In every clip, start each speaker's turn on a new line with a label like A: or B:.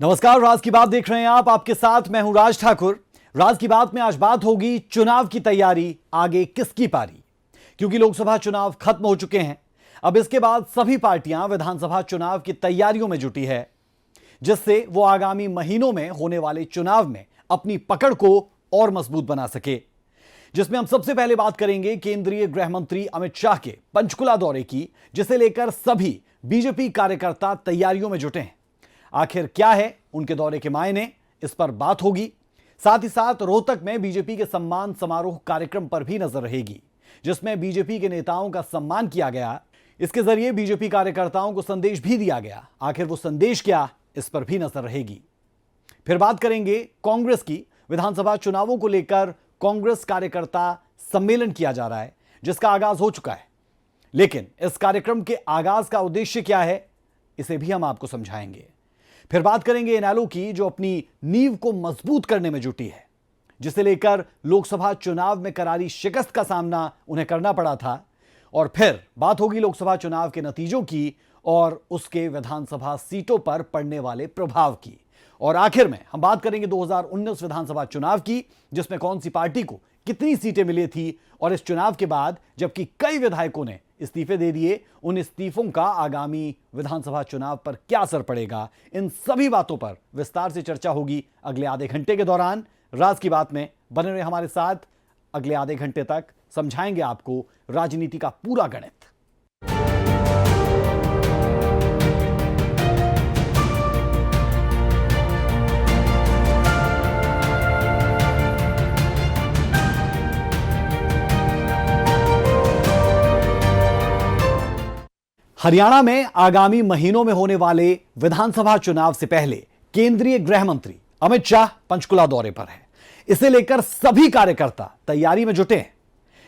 A: नमस्कार, राज की बात देख रहे हैं आप। आपके साथ मैं हूं राज ठाकुर। राज की बात में आज बात होगी चुनाव की तैयारी, आगे किसकी पारी। क्योंकि लोकसभा चुनाव खत्म हो चुके हैं, अब इसके बाद सभी पार्टियां विधानसभा चुनाव की तैयारियों में जुटी है, जिससे वो आगामी महीनों में होने वाले चुनाव में अपनी पकड़ को और मजबूत बना सके। जिसमें हम सबसे पहले बात करेंगे केंद्रीय गृह मंत्री अमित शाह के पंचकुला दौरे की, जिसे लेकर सभी बीजेपी कार्यकर्ता तैयारियों में जुटे हैं। आखिर क्या है उनके दौरे के मायने, इस पर बात होगी। साथ ही साथ रोहतक में बीजेपी के सम्मान समारोह कार्यक्रम पर भी नजर रहेगी, जिसमें बीजेपी के नेताओं का सम्मान किया गया। इसके जरिए बीजेपी कार्यकर्ताओं को संदेश भी दिया गया। आखिर वो संदेश क्या, इस पर भी नजर रहेगी। फिर बात करेंगे कांग्रेस की। विधानसभा चुनावों को लेकर कांग्रेस कार्यकर्ता सम्मेलन किया जा रहा है, जिसका आगाज हो चुका है। लेकिन इस कार्यक्रम के आगाज का उद्देश्य क्या है, इसे भी हम आपको समझाएंगे। फिर बात करेंगे इनेलो की, जो अपनी नींव को मजबूत करने में जुटी है, जिसे लेकर लोकसभा चुनाव में करारी शिकस्त का सामना उन्हें करना पड़ा था। और फिर बात होगी लोकसभा चुनाव के नतीजों की और उसके विधानसभा सीटों पर पड़ने वाले प्रभाव की। और आखिर में हम बात करेंगे 2019 विधानसभा चुनाव की, जिसमें कौन सी पार्टी को कितनी सीटें मिली थी, और इस चुनाव के बाद जबकि कई विधायकों ने इस्तीफे दे दिए, उन इस्तीफों का आगामी विधानसभा चुनाव पर क्या असर पड़ेगा। इन सभी बातों पर विस्तार से चर्चा होगी अगले आधे घंटे के दौरान। राज की बात में बने रहे हमारे साथ। अगले आधे घंटे तक समझाएंगे आपको राजनीति का पूरा गणित। हरियाणा में आगामी महीनों में होने वाले विधानसभा चुनाव से पहले केंद्रीय गृह मंत्री अमित शाह पंचकुला दौरे पर हैं। इसे लेकर सभी कार्यकर्ता तैयारी में जुटे हैं,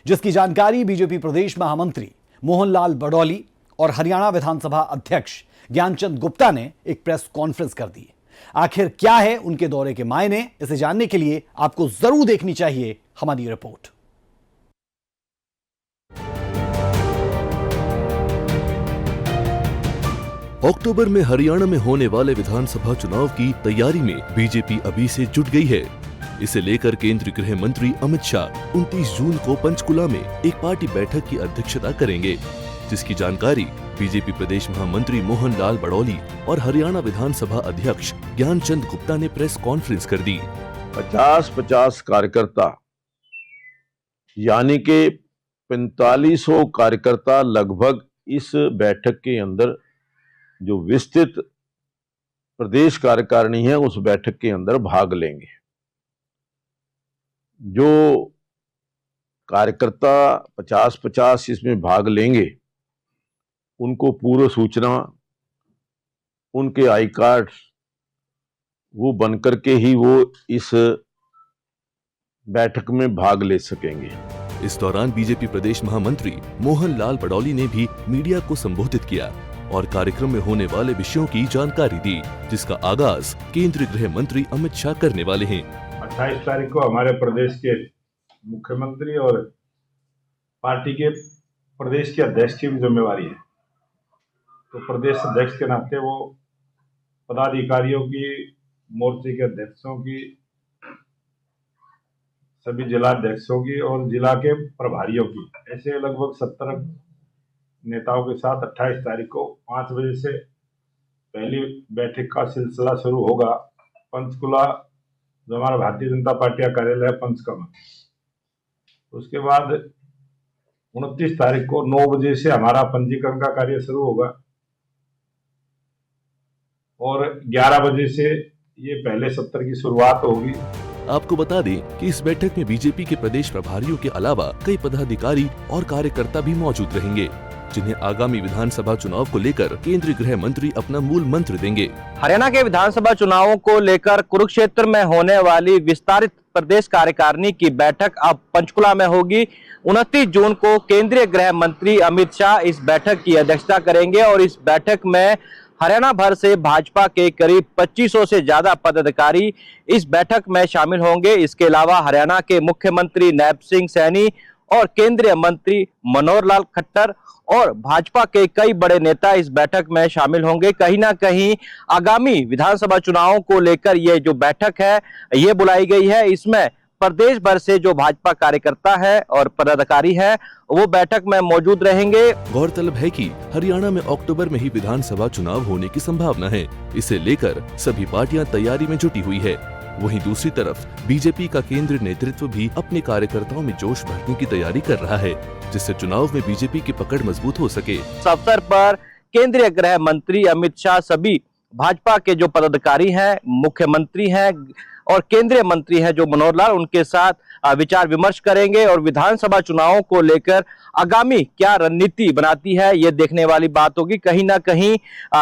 A: जिसकी जानकारी बीजेपी प्रदेश महामंत्री मोहनलाल बड़ौली और हरियाणा विधानसभा अध्यक्ष ज्ञानचंद गुप्ता ने एक प्रेस कॉन्फ्रेंस कर दी। आखिर क्या है उनके दौरे के मायने, इसे जानने के लिए आपको जरूर देखनी चाहिए हमारी रिपोर्ट।
B: अक्टूबर में हरियाणा में होने वाले विधानसभा चुनाव की तैयारी में बीजेपी अभी से जुट गई है। इसे लेकर केंद्रीय गृह मंत्री अमित शाह 29 जून को पंचकुला में एक पार्टी बैठक की अध्यक्षता करेंगे, जिसकी जानकारी बीजेपी प्रदेश महामंत्री मोहनलाल बड़ौली और हरियाणा विधानसभा अध्यक्ष ज्ञानचंद गुप्ता ने प्रेस कॉन्फ्रेंस कर दी।
C: 50-50 कार्यकर्ता यानी के 4500 कार्यकर्ता लगभग इस बैठक के अंदर, जो विस्तृत प्रदेश कार्यकारिणी है, उस बैठक के अंदर भाग लेंगे। जो कार्यकर्ता 50-50 इसमें भाग लेंगे, उनको पूर्व सूचना, उनके आई कार्ड वो बनकर के ही वो इस बैठक में भाग ले सकेंगे।
B: इस दौरान बीजेपी प्रदेश महामंत्री मोहनलाल बड़ौली ने भी मीडिया को संबोधित किया और कार्यक्रम में होने वाले विषयों की जानकारी दी, जिसका आगाज केंद्रीय गृह मंत्री अमित शाह करने वाले हैं।
D: 28 तारीख को हमारे प्रदेश के मुख्यमंत्री और पार्टी के प्रदेश के अध्यक्ष की भी जिम्मेवारी है, तो प्रदेश अध्यक्ष के नाते वो पदाधिकारियों की, मोर्चे के अध्यक्षों की, सभी जिला अध्यक्षों की और जिला के प्रभारियों की, ऐसे लगभग 70 नेताओं के साथ 28 तारीख को 5 बजे से पहली बैठक का सिलसिला शुरू होगा। पंचकुला, जो हमारा भारतीय जनता पार्टी का कार्यालय है पंचकम, उसके बाद 29 तारीख को 9 बजे से हमारा पंजीकरण का कार्य शुरू होगा और 11 बजे से ये पहले सत्र की शुरुआत होगी।
B: आपको बता दें कि इस बैठक में बीजेपी के प्रदेश प्रभारियों के अलावा कई पदाधिकारी और कार्यकर्ता भी मौजूद रहेंगे, जिन्हें आगामी विधानसभा चुनाव को लेकर केंद्रीय गृह मंत्री अपना मूल मंत्र देंगे।
E: हरियाणा के विधानसभा चुनावों को लेकर कुरुक्षेत्र में होने वाली विस्तारित प्रदेश कार्यकारिणी की बैठक अब पंचकुला में होगी। 29 जून को केंद्रीय गृह मंत्री अमित शाह इस बैठक की अध्यक्षता करेंगे और इस बैठक में हरियाणा भर से भाजपा के करीब 2500 से ज्यादा पदाधिकारी इस बैठक में शामिल होंगे। इसके अलावा हरियाणा के मुख्यमंत्री नैब सिंह सैनी और केंद्रीय मंत्री मनोहर लाल खट्टर और भाजपा के कई बड़े नेता इस बैठक में शामिल होंगे। कहीं ना कहीं आगामी विधानसभा चुनावों को लेकर ये जो बैठक है ये बुलाई गई है। इसमें प्रदेश भर से जो भाजपा कार्यकर्ता है और पदाधिकारी है वो बैठक में मौजूद रहेंगे।
B: गौरतलब है कि हरियाणा में अक्टूबर में ही विधानसभा चुनाव होने की संभावना है। इसे लेकर सभी पार्टियां तैयारी में जुटी हुई है। वहीं दूसरी तरफ बीजेपी का केंद्रीय नेतृत्व भी अपने कार्यकर्ताओं में जोश भरने की तैयारी कर रहा है, जिससे चुनाव में बीजेपी की पकड़ मजबूत हो सके।
E: इस अवसर पर केंद्रीय गृह मंत्री अमित शाह, सभी भाजपा के जो पदाधिकारी हैं, मुख्यमंत्री हैं और केंद्रीय मंत्री हैं जो मनोहर लाल, उनके साथ विचार विमर्श करेंगे और विधानसभा चुनावों को लेकर आगामी क्या रणनीति बनाती है ये देखने वाली बात होगी। कहीं ना कहीं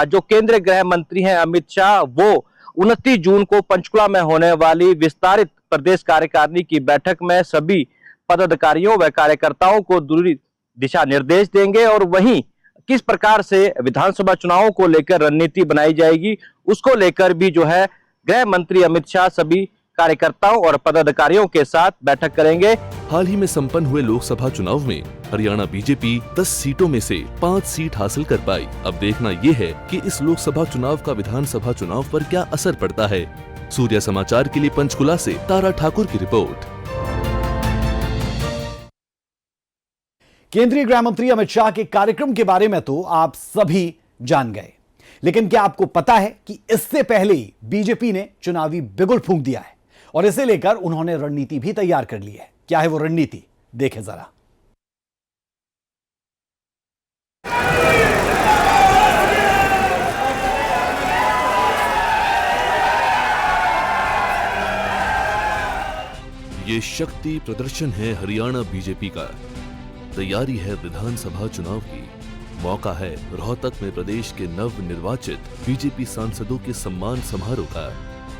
E: जो केंद्रीय गृह मंत्री हैं अमित शाह, वो 29 जून को पंचकुला में होने वाली विस्तारित प्रदेश कार्यकारिणी की बैठक में सभी पदाधिकारियों व कार्यकर्ताओं को जरूरी दिशा निर्देश देंगे और वहीं किस प्रकार से विधानसभा चुनावों को लेकर रणनीति बनाई जाएगी उसको लेकर भी जो है गृह मंत्री अमित शाह सभी कार्यकर्ताओं और पदाधिकारियों के साथ बैठक करेंगे।
B: हाल ही में संपन्न हुए लोकसभा चुनाव में हरियाणा बीजेपी 10 सीटों में से 5 सीट हासिल कर पाई। अब देखना ये है कि इस लोकसभा चुनाव का विधानसभा चुनाव पर क्या असर पड़ता है। सूर्य समाचार के लिए पंचकुला से तारा ठाकुर की रिपोर्ट।
A: केंद्रीय गृह मंत्री अमित शाह के कार्यक्रम के बारे में तो आप सभी जान गए, लेकिन क्या आपको पता है कि इससे पहले ही बीजेपी ने चुनावी बिगुल फूंक दिया है और इसे लेकर उन्होंने रणनीति भी तैयार कर ली है। क्या है वो रणनीति, देखें जरा।
B: ये शक्ति प्रदर्शन है हरियाणा बीजेपी का। तैयारी है विधानसभा चुनाव की। मौका है रोहतक में प्रदेश के नव निर्वाचित बीजेपी सांसदों के सम्मान समारोह का।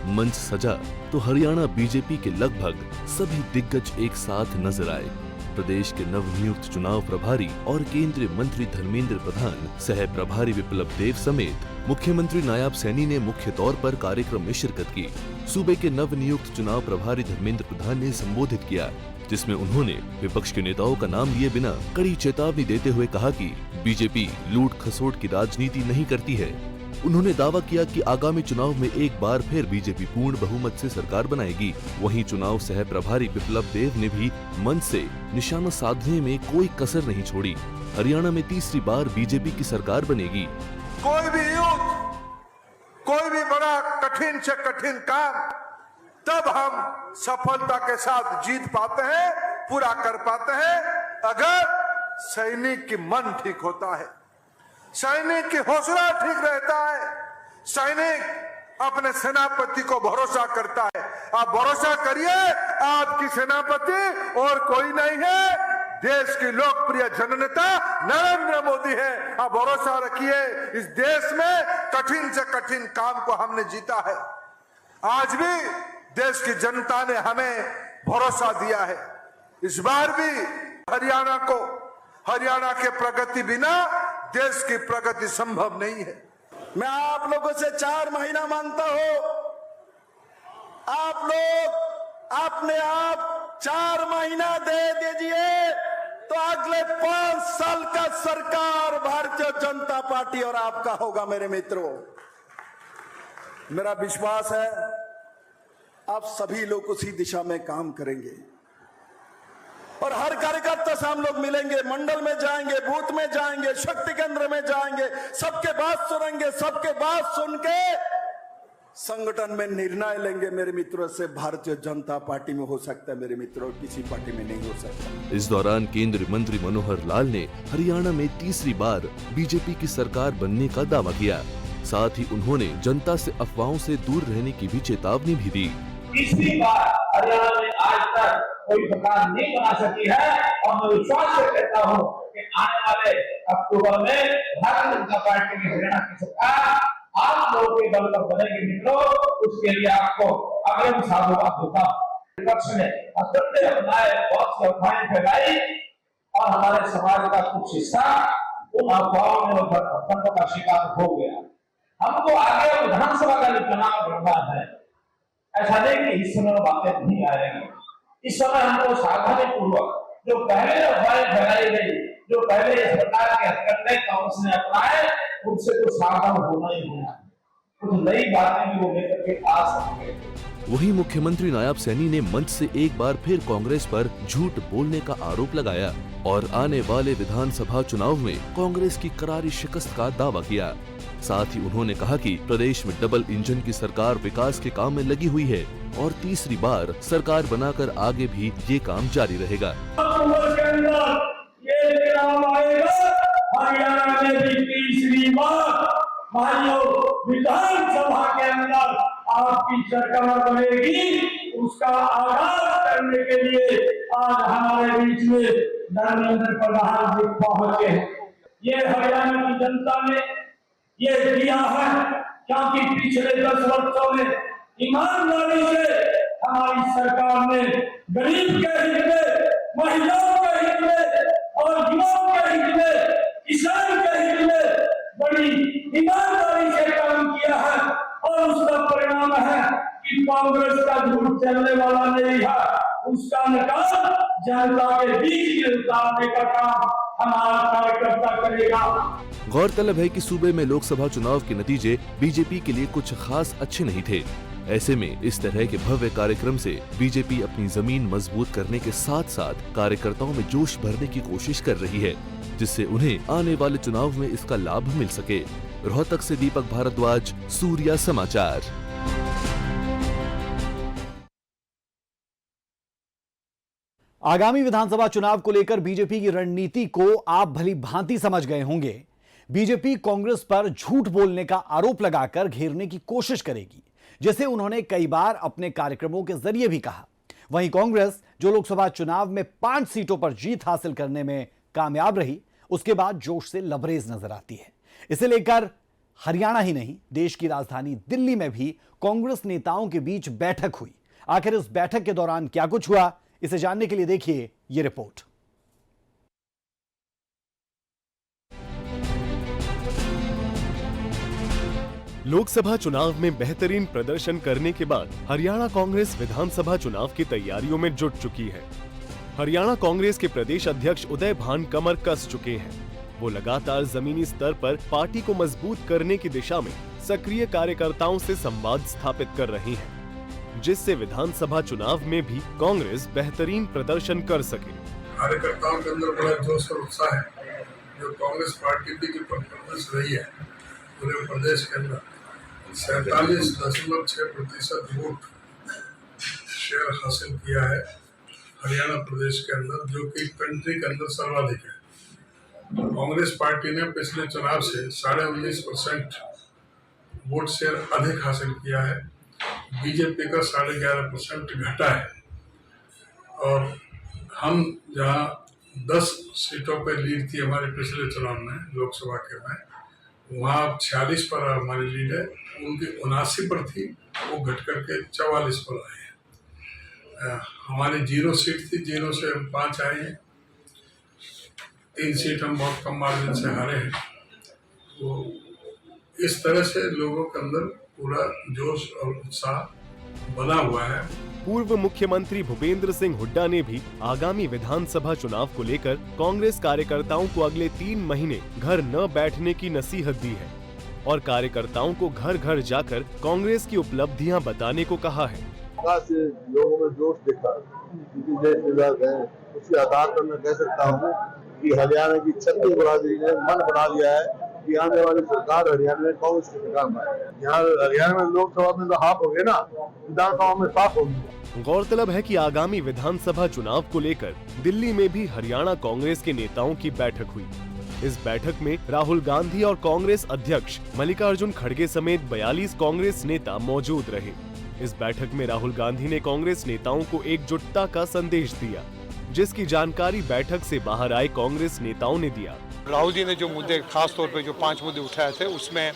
B: मंच सजा तो हरियाणा बीजेपी के लगभग सभी दिग्गज एक साथ नजर आए। प्रदेश के नवनियुक्त चुनाव प्रभारी और केंद्रीय मंत्री धर्मेंद्र प्रधान, सह प्रभारी विप्लव देव समेत मुख्यमंत्री नायब सैनी ने मुख्य तौर पर कार्यक्रम में शिरकत की। सूबे के नवनियुक्त चुनाव प्रभारी धर्मेंद्र प्रधान ने संबोधित किया, जिसमें उन्होंने विपक्ष के नेताओं का नाम लिए बिना कड़ी चेतावनी देते हुए कहा कि बीजेपी लूट खसोट की राजनीति नहीं करती है। उन्होंने दावा किया कि आगामी चुनाव में एक बार फिर बीजेपी पूर्ण बहुमत से सरकार बनाएगी। वहीं चुनाव सह प्रभारी विप्लव देव ने भी मंच से निशाना साधने में कोई कसर नहीं छोड़ी। हरियाणा में तीसरी बार बीजेपी की सरकार बनेगी।
F: कोई भी युद्ध, कोई भी बड़ा कठिन से कठिन काम तब हम सफलता के साथ जीत पाते हैं, पूरा कर पाते हैं, अगर सैनिक की मन ठीक होता है, सैनिक की हौसला ठीक रहता है, सैनिक अपने सेनापति को भरोसा करता है। आप भरोसा करिए, आपकी सेनापति और कोई नहीं है, देश की लोकप्रिय जननेता नरेंद्र मोदी है। आप भरोसा रखिए, इस देश में कठिन से कठिन काम को हमने जीता है। आज भी देश की जनता ने हमें भरोसा दिया है। इस बार भी हरियाणा के प्रगति बिना देश की प्रगति संभव नहीं है।
G: मैं आप लोगों से 4 महीना मांगता हूं, आप लोग अपने आप 4 महीना दे दीजिए तो अगले 5 साल का सरकार भारतीय जनता पार्टी और आपका होगा। मेरे मित्रों, मेरा विश्वास है आप सभी लोग उसी दिशा में काम करेंगे और हर कार्यकर्ता से हम लोग मिलेंगे, मंडल में जाएंगे, बूथ में जाएंगे, शक्ति केंद्र में जाएंगे, सबके बात सुनेंगे, सबके बात सुन के संगठन में निर्णय लेंगे। मेरे मित्रों, से भारतीय जनता पार्टी में हो सकता है, मेरे मित्रों, किसी पार्टी में नहीं हो सकता।
B: इस दौरान केंद्रीय मंत्री मनोहर लाल ने हरियाणा में तीसरी बार बीजेपी की सरकार बनने का दावा किया। साथ ही उन्होंने जनता से अफवाहों से दूर रहने की भी चेतावनी भी दी।
H: तीसरी बार हरियाणा में आज तक कोई सरकार नहीं बना सकी है और मैं विश्वास से कहता हूं कि आने वाले अक्टूबर में भारतीय जनता पार्टी की हरियाणा की सरकार आप लोगों के बल पर बनेगी। मित्रों, उसके लिए आपको अग्रिम साधुवाद दूंगा। विपक्ष ने असत्य अपनाए, बहुत सी अफवाहें फैलाई और हमारे समाज का कुछ हिस्सा उन अफवाहों में भटकने का शिकार हो गया। हमको आगे विधानसभा का चुनाव लड़ना है। ऐसा नहीं कि इस समय बातें नहीं आएगी। इस समय हमको सावधानी पूर्वक जो पहले अफवाहें फैलाई गई, जो पहले इस प्रकार के हथकंडे कांग्रेस ने अपनाए, उनसे तो सावधान होना ही होना। कुछ नई बातें भी वो लेकर के आ सकते हैं।
B: वहीं मुख्यमंत्री नायब सैनी ने मंच से एक बार फिर कांग्रेस पर झूठ बोलने का आरोप लगाया और आने वाले विधानसभा चुनाव में कांग्रेस की करारी शिकस्त का दावा किया। साथ ही उन्होंने कहा कि प्रदेश में डबल इंजन की सरकार विकास के काम में लगी हुई है और तीसरी बार सरकार बनाकर आगे भी ये काम जारी रहेगा।
H: हरियाणा में भी तीसरी बार भाइयों विधानसभा के अंदर आपकी सरकार बनेगी। उसका आगाज करने के लिए आज हमारे बीच में धर्मेंद्र प्रधान जी पहुंचे हैं। ये हरियाणा की जनता ने ये किया है क्योंकि पिछले 10 वर्षों में ईमानदारी से हमारी सरकार ने गरीब के हित में, महिलाओं के हित में और युवाओं के हित में, किसान के हित में बड़ी ईमानदारी से काम किया है और उसका परिणाम है कि कांग्रेस का झूठ चलने वाला नहीं है। उसका नकाब जनता के बीच में उतारने का काम हमारा कार्यकर्ता करेगा।
B: गौरतलब है कि सूबे में लोकसभा चुनाव के नतीजे बीजेपी के लिए कुछ खास अच्छे नहीं थे। ऐसे में इस तरह के भव्य कार्यक्रम से बीजेपी अपनी जमीन मजबूत करने के साथ साथ कार्यकर्ताओं में जोश भरने की कोशिश कर रही है, जिससे उन्हें आने वाले चुनाव में इसका लाभ मिल सके। रोहतक से दीपक भारद्वाज, सूर्या समाचार।
A: आगामी विधानसभा चुनाव को लेकर बीजेपी की रणनीति को आप भली भांति समझ गए होंगे। बीजेपी कांग्रेस पर झूठ बोलने का आरोप लगाकर घेरने की कोशिश करेगी, जैसे उन्होंने कई बार अपने कार्यक्रमों के जरिए भी कहा। वहीं कांग्रेस जो लोकसभा चुनाव में 5 सीटों पर जीत हासिल करने में कामयाब रही, उसके बाद जोश से लबरेज नजर आती है। इसे लेकर हरियाणा ही नहीं, देश की राजधानी दिल्ली में भी कांग्रेस नेताओं के बीच बैठक हुई। आखिर इस बैठक के दौरान क्या कुछ हुआ, इसे जानने के लिए देखिए ये रिपोर्ट।
I: लोकसभा चुनाव में बेहतरीन प्रदर्शन करने के बाद हरियाणा कांग्रेस विधानसभा चुनाव की तैयारियों में जुट चुकी है। हरियाणा कांग्रेस के प्रदेश अध्यक्ष उदय भान कमर कस चुके हैं। वो लगातार जमीनी स्तर पर पार्टी को मजबूत करने की दिशा में सक्रिय कार्यकर्ताओं से संवाद स्थापित कर रही है, जिससे विधानसभा चुनाव में भी कांग्रेस बेहतरीन प्रदर्शन कर सके।
J: कार्यकर्ताओं के अंदर बड़ा जोश और उत्साह है। जो कांग्रेस पार्टी की परफॉर्मेंस रही है पूरे प्रदेश के अंदर 47.6% वोट शेयर हासिल किया है हरियाणा प्रदेश के अंदर, जो कि कंट्री के अंदर सर्वाधिक है। कांग्रेस पार्टी ने पिछले चुनाव से 19.5% वोट शेयर अधिक हासिल किया है। बीजेपी का 11.5% घटा है और हम जहां 10 सीटों पर लीड थी हमारे पिछले चुनाव में लोकसभा के में, वहाँ 46 पर हमारी लीड है। उनकी 79 पर थी, वो घट करके 44 पर आए हैं। हमारी 0 सीट थी, 0 से हम 5 आए हैं। 3 सीट हम बहुत कम मार्जिन से हारे हैं। तो इस तरह से लोगों के अंदर पूरा जोश और उत्साह बना हुआ है।
I: पूर्व मुख्यमंत्री भूपेंद्र सिंह हुड्डा ने भी आगामी विधानसभा चुनाव को लेकर कांग्रेस कार्यकर्ताओं को अगले 3 महीने घर न बैठने की नसीहत दी है और कार्यकर्ताओं को घर घर जाकर कांग्रेस की उपलब्धियां बताने को कहा है।
K: लोगों में जोश दिखा, उसके आधार पर मैं कह सकता हूँ कि हरियाणा की छत्तीस बरादरी ने मन बना लिया है कि आने वाली सरकार हरियाणा में कांग्रेस की सरकार में आए। यहाँ हरियाणा में लोकसभा में तो हाफ हो गए ना, विधानसभा में साफ होगी।
I: गौरतलब है कि आगामी विधानसभा चुनाव को लेकर दिल्ली में भी हरियाणा कांग्रेस के नेताओं की बैठक हुई। इस बैठक में राहुल गांधी और कांग्रेस अध्यक्ष मल्लिकार्जुन खड़गे समेत 42 कांग्रेस नेता मौजूद रहे। इस बैठक में राहुल गांधी ने कांग्रेस नेताओं को एकजुटता का संदेश दिया, जिसकी जानकारी बैठक से बाहर आए कांग्रेस नेताओं ने दिया।
L: राहुल जी ने जो मुद्दे, खास तौर पे जो 5 मुद्दे उठाए थे, उसमें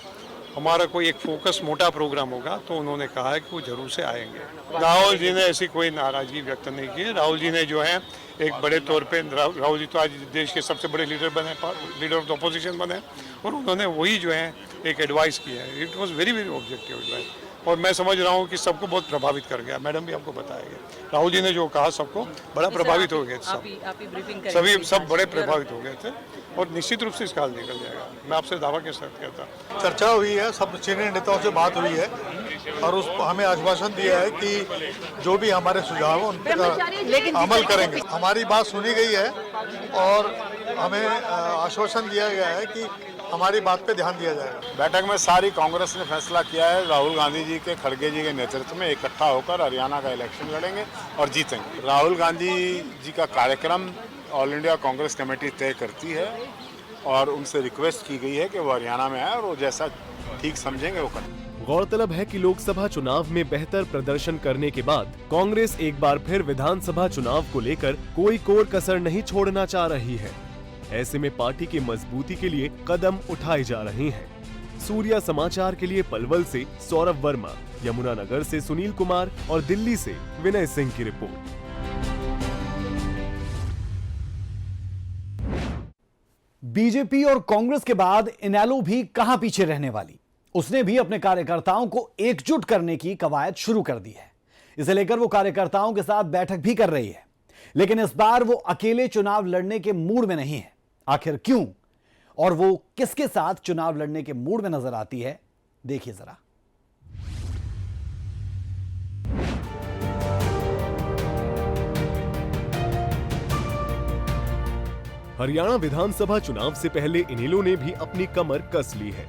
L: हमारा कोई एक फोकस मोटा प्रोग्राम होगा, तो उन्होंने कहा है कि वो जरूर से आएंगे। राहुल जी ने ऐसी कोई नाराजगी व्यक्त नहीं की। राहुल जी ने जो है एक बड़े तौर पे, राहुल जी तो आज देश के सबसे बड़े लीडर बने, लीडर ऑफ द अपोजिशन बने, और उन्होंने वही जो है एक एडवाइस की है। It was very very objective advice. और मैं समझ रहा हूँ कि सबको बहुत प्रभावित कर गया। मैडम भी आपको बताएंगे, राहुल जी ने जो कहा सबको बड़ा प्रभावित हो गए थे, सभी सब बड़े प्रभावित हो गए थे और निश्चित रूप से इसका हल निकल जाएगा, मैं आपसे दावा के साथ कहता हूँ।
K: चर्चा हुई है, सब सीनियर नेताओं से बात हुई है और उस हमें आश्वासन दिया है कि जो भी हमारे सुझाव हैं उन पर अमल करेंगे। हमारी बात सुनी गई है और हमें आश्वासन दिया गया है कि हमारी बात पे ध्यान दिया जाएगा।
D: बैठक में सारी कांग्रेस ने फैसला किया है, राहुल गांधी जी के खड़गे जी के नेतृत्व में इकट्ठा होकर हरियाणा का इलेक्शन लड़ेंगे और जीतेंगे। राहुल गांधी जी का कार्यक्रम ऑल इंडिया कांग्रेस कमेटी तय करती है और उनसे रिक्वेस्ट की गई है कि वो हरियाणा में आए और वो जैसा ठीक समझेंगे वो करें।
I: गौरतलब है कि लोकसभा चुनाव में बेहतर प्रदर्शन करने के बाद कांग्रेस एक बार फिर विधानसभा चुनाव को लेकर कोई कोर कसर नहीं छोड़ना चाह रही है। ऐसे में पार्टी की मजबूती के लिए कदम उठाए जा रहे हैं। सूर्या समाचार के लिए पलवल से सौरभ वर्मा, यमुनानगर से सुनील कुमार और दिल्ली से विनय सिंह की रिपोर्ट।
A: बीजेपी और कांग्रेस के बाद इनेलो भी कहां पीछे रहने वाली। उसने भी अपने कार्यकर्ताओं को एकजुट करने की कवायद शुरू कर दी है। इसे लेकर वो कार्यकर्ताओं के साथ बैठक भी कर रही है, लेकिन इस बार वो अकेले चुनाव लड़ने के मूड में नहीं है। आखिर क्यों और वो किसके साथ चुनाव लड़ने के मूड में नजर आती है, देखिए जरा।
I: हरियाणा विधानसभा चुनाव से पहले इनेलो ने भी अपनी कमर कस ली है।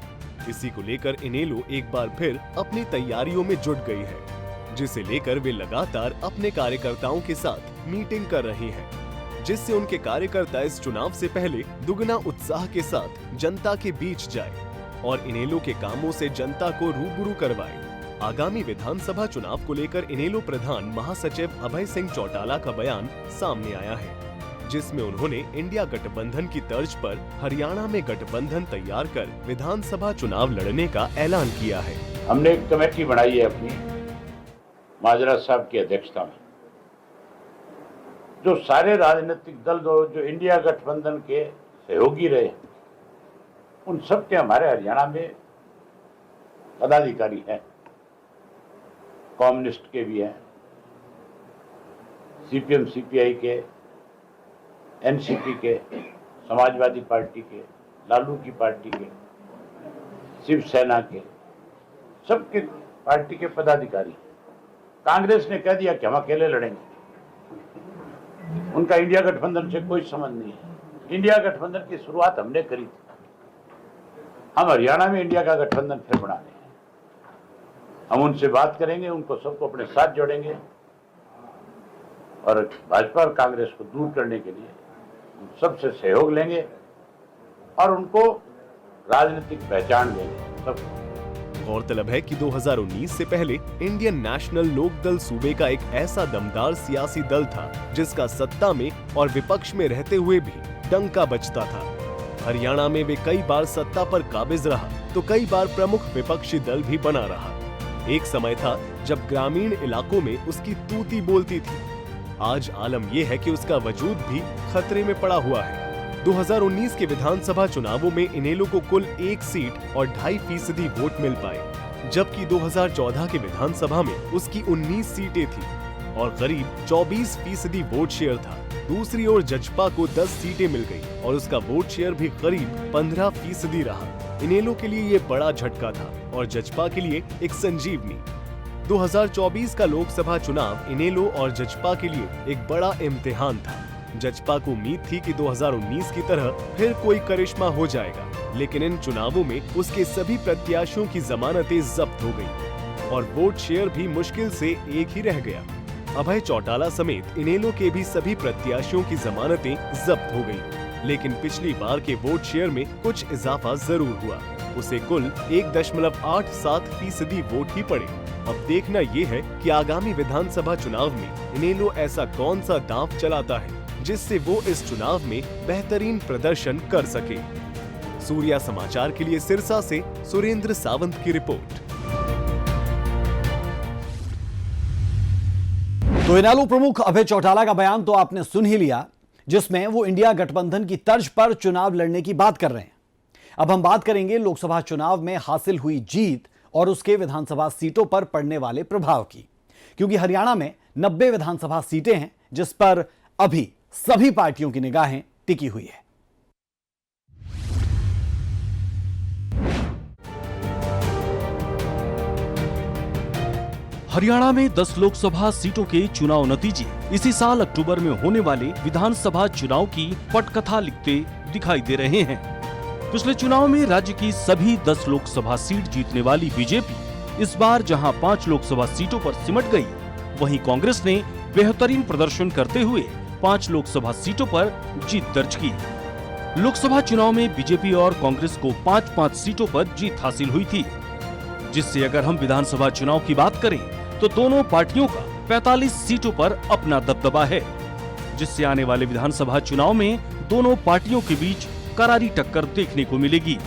I: इसी को लेकर इनेलो एक बार फिर अपनी तैयारियों में जुट गई है, जिसे लेकर वे लगातार अपने कार्यकर्ताओं के साथ मीटिंग कर रही हैं, जिससे उनके कार्यकर्ता इस चुनाव से पहले दुगना उत्साह के साथ जनता के बीच जाए और इनेलो के कामों से जनता को रूबरू करवाए। आगामी विधानसभा चुनाव को लेकर इनेलो प्रधान महासचिव अभय सिंह चौटाला का बयान सामने आया है, जिसमें उन्होंने इंडिया गठबंधन की तर्ज पर हरियाणा में गठबंधन तैयार कर विधानसभा चुनाव लड़ने का ऐलान किया है।
H: हमने एक कमेटी बनाई है अपनी माजरा साहब की अध्यक्षता में, जो सारे राजनीतिक दल जो इंडिया गठबंधन के सहयोगी रहे उन सब के हमारे हरियाणा में पदाधिकारी हैं। कम्युनिस्ट के भी हैं, सीपीएम सीपीआई के, एनसीपी के, समाजवादी पार्टी के, लालू की पार्टी के, शिवसेना के, सबके पार्टी के पदाधिकारी। कांग्रेस ने कह दिया कि हम अकेले लड़ेंगे, उनका इंडिया गठबंधन से कोई संबंध नहीं है। इंडिया गठबंधन की शुरुआत हमने करी थी, हम हरियाणा में इंडिया का गठबंधन फिर बना रहे हैं। हम उनसे बात करेंगे, उनको सबको अपने साथ जोड़ेंगे और भाजपा और कांग्रेस को दूर करने के लिए सबसे सहयोग लेंगे और उनको राजनीतिक पहचान देंगे सबको।
I: गौरतलब है कि 2019 से पहले इंडियन नेशनल लोकदल सूबे का एक ऐसा दमदार सियासी दल था जिसका सत्ता में और विपक्ष में रहते हुए भी डंका बजता था। हरियाणा में वे कई बार सत्ता पर काबिज रहा तो कई बार प्रमुख विपक्षी दल भी बना रहा। एक समय था जब ग्रामीण इलाकों में उसकी तूती बोलती थी। आज आलम यह है कि उसका वजूद भी खतरे में पड़ा हुआ है। 2019 के विधानसभा चुनावों में इनेलो को कुल 1 सीट और 2.5% वोट मिल पाए, जबकि 2014 के विधानसभा में उसकी 19 सीटें थी और करीब 24% वोट शेयर था। दूसरी ओर जजपा को 10 सीटें मिल गई और उसका वोट शेयर भी करीब 15% रहा। इनेलो के लिए ये बड़ा झटका था और जजपा के लिए एक संजीवनी। 2024 का लोकसभा चुनाव इनेलो और जजपा के लिए एक बड़ा इम्तिहान था। जजपा को उम्मीद थी कि 2019 की तरह फिर कोई करिश्मा हो जाएगा, लेकिन इन चुनावों में उसके सभी प्रत्याशियों की जमानतें जब्त हो गईं और वोट शेयर भी मुश्किल से एक ही रह गया। अभय चौटाला समेत इनेलो के भी सभी प्रत्याशियों की जमानतें जब्त हो गईं, लेकिन पिछली बार के वोट शेयर में कुछ इजाफा जरूर हुआ। उसे कुल 1.87% वोट ही पड़े। अब देखना ये है कि आगामी विधानसभा चुनाव में इनेलो ऐसा कौन सा दांव चलाता है जिससे वो इस चुनाव में बेहतरीन प्रदर्शन कर सके। सूर्या समाचार के लिए सिरसा से सुरेंद्र सावंत की रिपोर्ट।
A: तो इनेलो प्रमुख अभय चौटाला का बयान तो आपने सुन ही लिया, जिसमें वो इंडिया गठबंधन की तर्ज पर चुनाव लड़ने की बात कर रहे हैं। अब हम बात करेंगे लोकसभा चुनाव में हासिल हुई जीत और उसके विधानसभा सीटों पर पड़ने वाले प्रभाव की, क्योंकि हरियाणा में 90 विधानसभा सीटें हैं जिस पर अभी सभी पार्टियों की निगाहें टिकी हुई है।
M: हरियाणा में 10 लोकसभा सीटों के चुनाव नतीजे इसी साल अक्टूबर में होने वाले विधानसभा चुनाव की पटकथा लिखते दिखाई दे रहे हैं। पिछले चुनाव में राज्य की सभी 10 लोकसभा सीट जीतने वाली बीजेपी इस बार जहां 5 लोकसभा सीटों पर सिमट गई, वहीं कांग्रेस ने बेहतरीन प्रदर्शन करते हुए 5 लोकसभा सीटों पर जीत दर्ज की। लोकसभा चुनाव में बीजेपी और कांग्रेस को 5-5 सीटों पर जीत हासिल हुई थी, जिससे अगर हम विधानसभा चुनाव की बात करें तो दोनों पार्टियों का 45 सीटों पर अपना दबदबा है, जिससे आने वाले विधानसभा चुनाव में दोनों पार्टियों के बीच करारी टक्कर देखने को मिलेगी।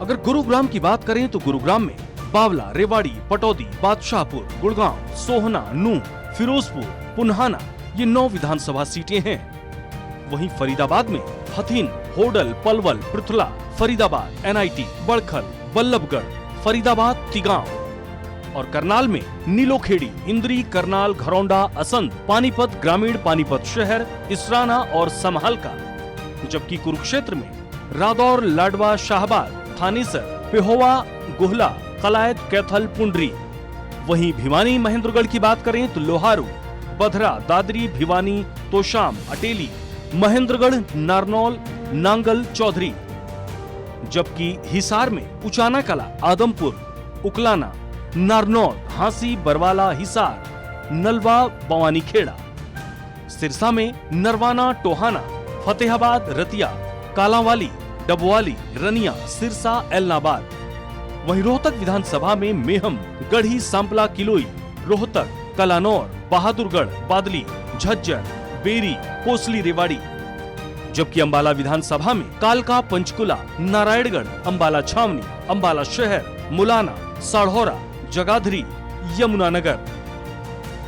M: अगर गुरुग्राम की बात करें तो गुरुग्राम में बावला, रेवाड़ी, पटौदी, बादशाहपुर, गुड़गांव, सोहना, नूंह, फिरोजपुर, पुन्हाना ये 9 विधानसभा सीटें हैं। वहीं फरीदाबाद में हथीन, होडल, पलवल, पृथला, फरीदाबाद, एनआईटी, बड़खल, बल्लभगढ़, फरीदाबाद, तिगांव और करनाल में नीलोखेड़ी, इंद्री, करनाल, घरौंडा, असंध, पानीपत ग्रामीण, पानीपत शहर, इसराना और समहालका, जबकि कुरुक्षेत्र में रादौर, लाडवा, शाहबाद, थानेसर, पेहोवा, गुहला, कलायत, कैथल, पुंडरी। वहीं भिवानी महेंद्रगढ़ की बात करें तो लोहारू, बधरा, दादरी, भिवानी, तोशाम, अटेली, महेंद्रगढ़, नारनौल, नांगल, चौधरी, जबकि हिसार में उचाना कला, आदमपुर, उकलाना, नारनौल, हांसी, बरवाला, हिसार, नलवा, बवानीखेड़ा, सिरसा में नरवाना, टोहाना, फतेहाबाद, रतिया, कालांवाली, डबवाली, रनिया, सिरसा, एलनाबाद। वहीं रोहतक विधानसभा में मेहम, गढ़ी, सांपला, किलोई, रोहतक, कलानौर, बहादुरगढ़, बादली, झज्जर, बेरी, कोसली, रेवाड़ी, जबकि अंबाला विधानसभा में कालका, पंचकुला, नारायणगढ़, अंबाला छावनी, अंबाला शहर, मुलाना, साढ़ौरा, जगाधरी, यमुनानगर,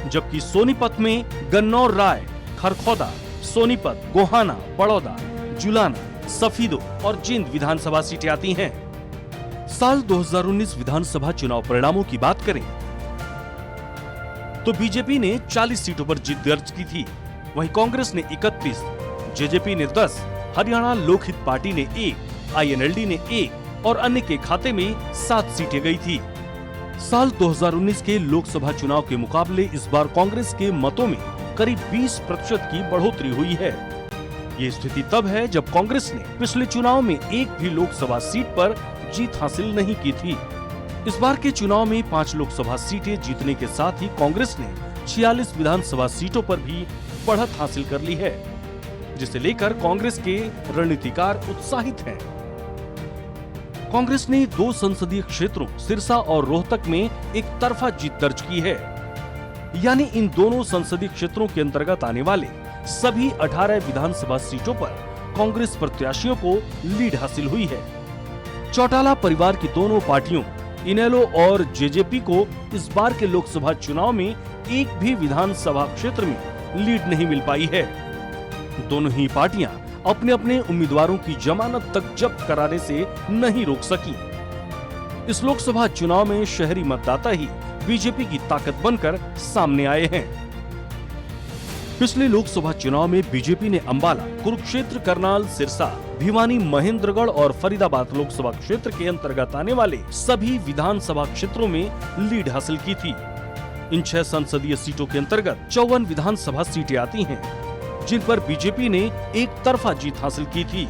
M: जबकि सोनीपत में गन्नौर, राय, खरखौदा, सोनीपत, गोहाना, बड़ौदा, जुलाना, सफीदो और जींद विधानसभा सीटें आती हैं। साल 2019 विधानसभा चुनाव परिणामों की बात करें तो बीजेपी ने 40 सीटों पर जीत दर्ज की थी, वहीं कांग्रेस ने 31, जेजेपी ने 10, हरियाणा लोकहित पार्टी ने 1, आईएनएलडी ने 1 और अन्य के खाते में 7 सीटें गई थी। साल 2019 के लोकसभा चुनाव के मुकाबले इस बार कांग्रेस के मतों में करीब 20% की बढ़ोतरी हुई है। ये स्थिति तब है जब कांग्रेस ने पिछले चुनाव में एक भी लोकसभा सीट पर जीत हासिल नहीं की थी। इस बार के चुनाव में 5 लोकसभा सीटें जीतने के साथ ही कांग्रेस ने 46 विधानसभा सीटों पर भी बढ़त हासिल कर ली है, जिसे लेकर कांग्रेस के रणनीतिकार उत्साहित हैं। कांग्रेस ने 2 संसदीय क्षेत्रों सिरसा और रोहतक में एक तरफा जीत दर्ज की है, यानी इन दोनों संसदीय क्षेत्रों के अंतर्गत आने वाले सभी 18 विधानसभा सीटों पर कांग्रेस प्रत्याशियों को लीड हासिल हुई है। चौटाला परिवार की दोनों पार्टियों इनेलो और जेजेपी को इस बार के लोकसभा चुनाव में एक भी विधानसभा क्षेत्र में लीड नहीं मिल पाई है। दोनों ही पार्टियां अपने अपने उम्मीदवारों की जमानत तक जब्त कराने से नहीं रोक सकी। इस लोकसभा चुनाव में शहरी मतदाता ही बीजेपी की ताकत बनकर सामने आए हैं। पिछले लोकसभा चुनाव में बीजेपी ने अंबाला, कुरुक्षेत्र, करनाल, सिरसा, भिवानी, महेंद्रगढ़ और फरीदाबाद लोकसभा क्षेत्र के अंतर्गत आने वाले सभी विधानसभा क्षेत्रों में लीड हासिल की थी। इन 6 संसदीय सीटों के अंतर्गत 54 विधानसभा सीटें आती हैं, जिन पर बीजेपी ने एक तरफा जीत हासिल की थी।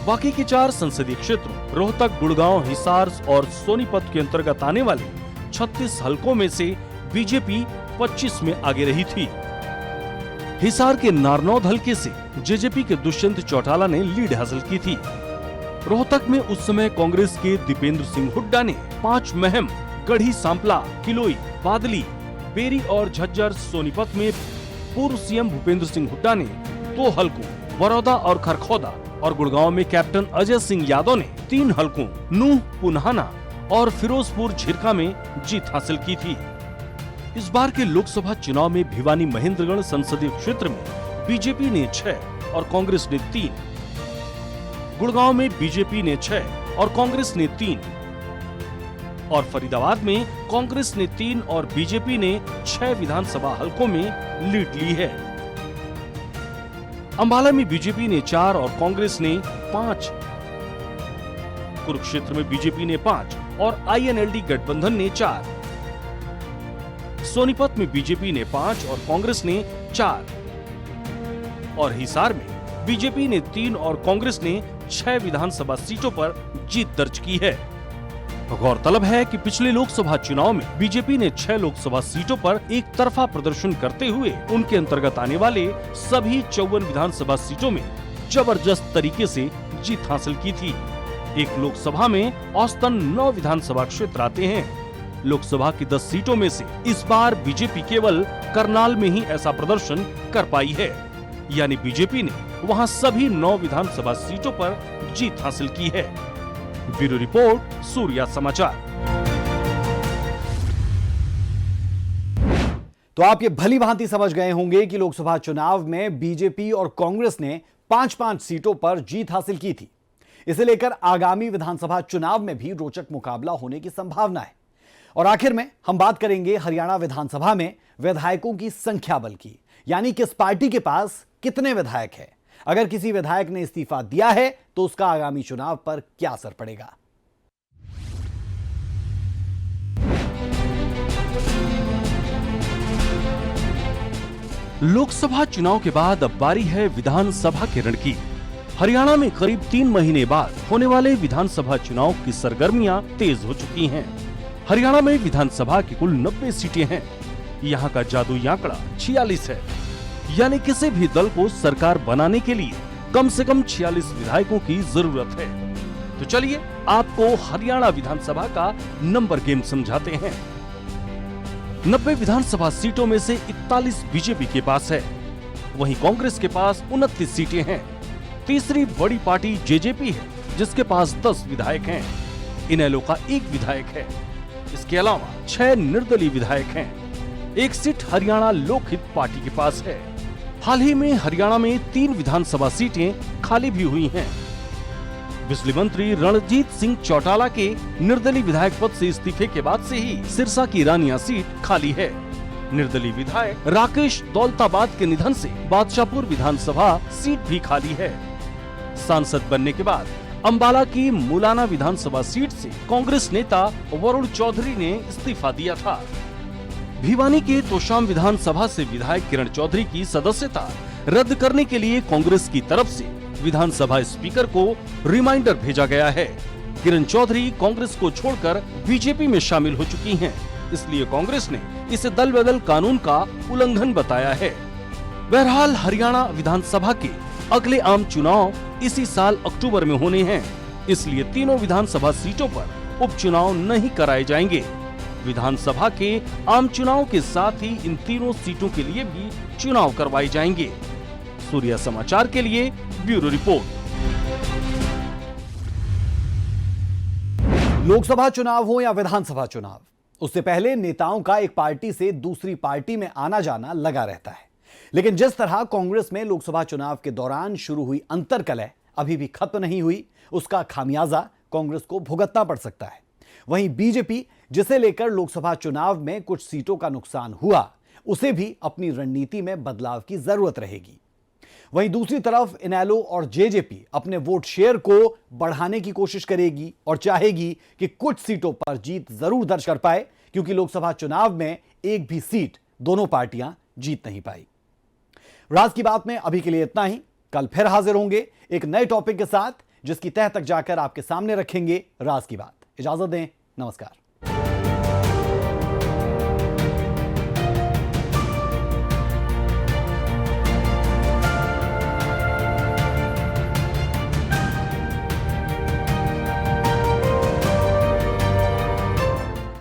M: बाकी के 4 संसदीय क्षेत्रों रोहतक, गुड़गांव, हिसार और सोनीपत के अंतर्गत आने वाले 36 हलकों में से बीजेपी 25 में आगे रही थी। हिसार के नारनौद हलके से जेजेपी के दुष्यंत चौटाला ने लीड हासिल की थी। रोहतक में उस समय कांग्रेस के दीपेंद्र सिंह हुड्डा ने 5 महम, गढ़ी, सांपला, किलोई, बादली, बेरी और झज्जर, सोनीपत में पूर्व सीएम भूपेंद्र सिंह हुड्डा ने 2 हलकों बड़ौदा और खरखौदा और गुड़गांव में कैप्टन अजय सिंह यादव ने 3 हलकों नूंह, पुन्हाना और फिरोजपुर झिरका में जीत हासिल की थी। इस बार के लोकसभा चुनाव में भिवानी महेंद्रगढ़ संसदीय क्षेत्र में बीजेपी ने 6 और कांग्रेस ने 3, गुड़गांव में बीजेपी ने 6 और कांग्रेस ने 3, और फरीदाबाद में कांग्रेस ने 3 और बीजेपी ने 6 विधानसभा हलकों में लीड ली है। अंबाला में बीजेपी ने 4 और कांग्रेस ने 5, कुरुक्षेत्र में बीजेपी ने 5 और आईएनएलडी गठबंधन ने 4, सोनीपत में बीजेपी ने 5 और कांग्रेस ने 4 और हिसार में बीजेपी ने 3 और कांग्रेस ने 6 विधानसभा सीटों पर जीत दर्ज की है। गौरतलब है कि पिछले लोकसभा चुनाव में बीजेपी ने 6 लोकसभा सीटों पर एक तरफा प्रदर्शन करते हुए उनके अंतर्गत आने वाले सभी 54 विधानसभा सीटों में जबरदस्त तरीके से जीत हासिल की थी। एक लोकसभा में औसतन 9 विधानसभा क्षेत्र आते हैं। लोकसभा की 10 सीटों में से इस बार बीजेपी केवल करनाल में ही ऐसा प्रदर्शन कर पाई है, यानी बीजेपी ने वहां सभी 9 विधानसभा सीटों पर जीत हासिल की है। ब्यूरो रिपोर्ट, सूर्या समाचार।
A: तो आप ये भली भांति समझ गए होंगे कि लोकसभा चुनाव में बीजेपी और कांग्रेस ने 5-5 सीटों पर जीत हासिल की थी। इसे लेकर आगामी विधानसभा चुनाव में भी रोचक मुकाबला होने की संभावना है। और आखिर में हम बात करेंगे हरियाणा विधानसभा में विधायकों की संख्या बल की, यानी किस पार्टी के पास कितने विधायक हैं। अगर किसी विधायक ने इस्तीफा दिया है तो उसका आगामी चुनाव पर क्या असर पड़ेगा।
M: लोकसभा चुनाव के बाद अब बारी है विधानसभा के रण की। हरियाणा में करीब 3 महीने बाद होने वाले विधानसभा चुनाव की सरगर्मियां तेज हो चुकी हैं। हरियाणा में विधानसभा की कुल 90 सीटें हैं। यहाँ का जादुई आंकड़ा 46 है, यानी किसी भी दल को सरकार बनाने के लिए कम से कम 46 विधायकों की जरूरत है। तो चलिए आपको हरियाणा विधानसभा का नंबर गेम समझाते हैं। 90 विधानसभा सीटों में से 41 बीजेपी के पास है, वहीं कांग्रेस के पास 29 सीटें हैं। तीसरी बड़ी पार्टी जेजेपी है, जिसके पास 10 विधायक हैं। इनेलो का 1 विधायक है। इसके अलावा 6 निर्दलीय विधायक हैं। 1 सीट हरियाणा लोकहित पार्टी के पास है। हाल ही में हरियाणा में 3 विधानसभा सीटें खाली भी हुई हैं। बिजली मंत्री रणजीत सिंह चौटाला के निर्दलीय विधायक पद से इस्तीफे के बाद से ही सिरसा की रानिया सीट खाली है। निर्दलीय विधायक राकेश दौलताबाद के निधन से बादशाहपुर विधानसभा सीट भी खाली है। सांसद बनने के बाद अंबाला की मुलाना विधानसभा सीट से कांग्रेस नेता वरुण चौधरी ने इस्तीफा दिया था। भिवानी के तोशाम विधानसभा से विधायक किरण चौधरी की सदस्यता रद्द करने के लिए कांग्रेस की तरफ से विधानसभा स्पीकर को रिमाइंडर भेजा गया है। किरण चौधरी कांग्रेस को छोड़कर बीजेपी में शामिल हो चुकी हैं, इसलिए कांग्रेस ने इसे दल बदल कानून का उल्लंघन बताया है। बहरहाल हरियाणा विधानसभा के अगले आम चुनाव इसी साल अक्टूबर में होने हैं, इसलिए तीनों विधानसभा सीटों पर उपचुनाव नहीं कराए जाएंगे। विधानसभा के आम चुनाव के साथ ही इन तीनों सीटों के लिए भी चुनाव करवाए जाएंगे। सूर्या समाचार के लिए ब्यूरो रिपोर्ट।
A: लोकसभा चुनाव हो या विधानसभा चुनाव, उससे पहले नेताओं का एक पार्टी से दूसरी पार्टी में आना जाना लगा रहता है। लेकिन जिस तरह कांग्रेस में लोकसभा चुनाव के दौरान शुरू हुई अंतर्कलह अभी भी खत्म नहीं हुई, उसका खामियाजा कांग्रेस को भुगतना पड़ सकता है। वहीं बीजेपी, जिसे लेकर लोकसभा चुनाव में कुछ सीटों का नुकसान हुआ, उसे भी अपनी रणनीति में बदलाव की जरूरत रहेगी। वहीं दूसरी तरफ इनेलो और जेजेपी अपने वोट शेयर को बढ़ाने की कोशिश करेगी और चाहेगी कि कुछ सीटों पर जीत जरूर दर्ज कर पाए, क्योंकि लोकसभा चुनाव में एक भी सीट दोनों पार्टियां जीत नहीं पाई। राज की बात में अभी के लिए इतना ही। कल फिर हाजिर होंगे एक नए टॉपिक के साथ, जिसकी तह तक जाकर आपके सामने रखेंगे राज की बात। इजाजत दें, नमस्कार।